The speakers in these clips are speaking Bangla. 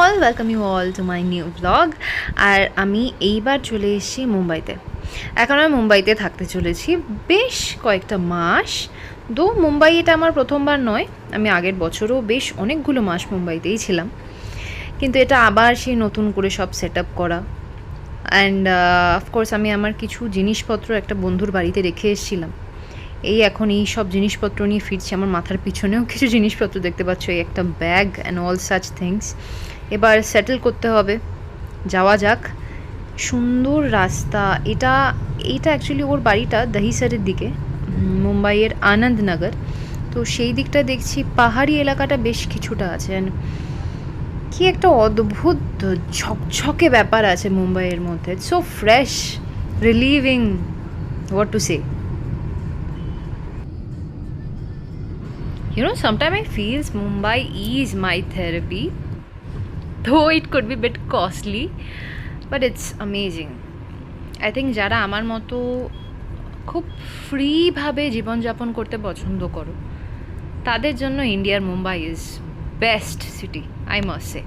All, welcome you all to my new blog. আর আমি এইবার চলে এসেছি মুম্বাইতে। এখন আমি মুম্বাইতে থাকতে চলেছি বেশ কয়েকটা মাস। মুম্বাই এটা আমার প্রথমবার নয়, আমি আগের বছরও বেশ অনেকগুলো মাস মুম্বাইতেই ছিলাম, কিন্তু এটা আবার সেই নতুন করে সব সেট আপ করা। অ্যান্ড অফকোর্স আমি আমার কিছু জিনিসপত্র একটা বন্ধুর বাড়িতে রেখে এসেছিলাম। এখন এই সব জিনিসপত্র নিয়ে ফিরছি। আমার মাথার পিছনেও কিছু জিনিসপত্র দেখতে পাচ্ছ, এই একটা bag and all such things. এবার সেটেল করতে হবে, যাওয়া যাক। সুন্দর রাস্তা। এইটা অ্যাকচুয়ালি ওর বাড়িটা দহিসরের দিকে, মুম্বাইয়ের আনন্দনগর। তো সেই দিকটা দেখছি পাহাড়ি এলাকাটা বেশ কিছুটা আছে। অ্যান্ড কি একটা অদ্ভুত ঝকঝকে ব্যাপার আছে মুম্বাইয়ের মধ্যে। So fresh, relieving, what to say. Sometimes I feel Mumbai is my therapy, though it could be a bit costly, but it's amazing. I think যারা আমার মতো খুব ফ্রিভাবে জীবনযাপন করতে পছন্দ করো, তাদের জন্য ইন্ডিয়ার Mumbai is best city, I must say.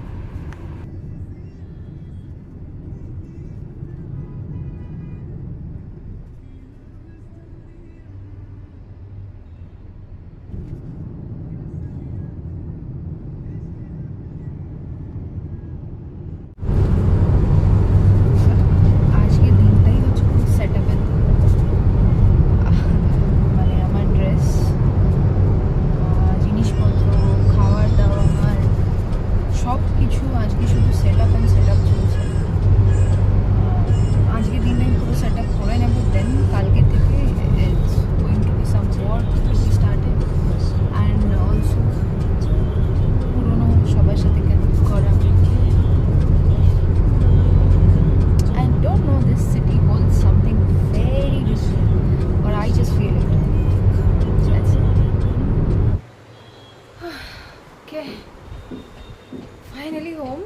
Finally home,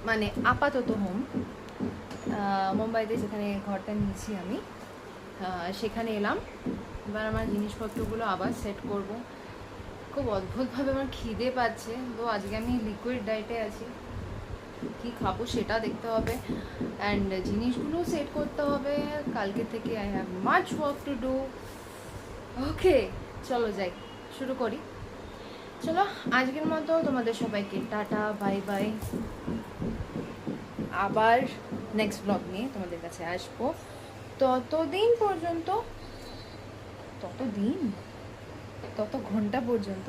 মানে আপাতত হোম। মুম্বাইতে যেখানে ঘরটা নিয়েছি আমি, সেখানে এলাম। এবার আমার জিনিসপত্রগুলো আবার সেট করব। খুব অদ্ভুতভাবে আমার খিদে পাচ্ছে, তো আজকে আমি লিকুইড ডায়েটে আছি। কি খাবো সেটা দেখতে হবে, অ্যান্ড জিনিসগুলো সেট করতে হবে। কালকে থেকে I have much work to do. Okay, চলো যাই, শুরু করি। চলো, আজকের মতো তোমাদের সবাইকে টাটা, বাই বাই। আবার নেক্সট ব্লগ নিয়ে তোমাদের কাছে আসবো। তত ঘন্টা পর্যন্ত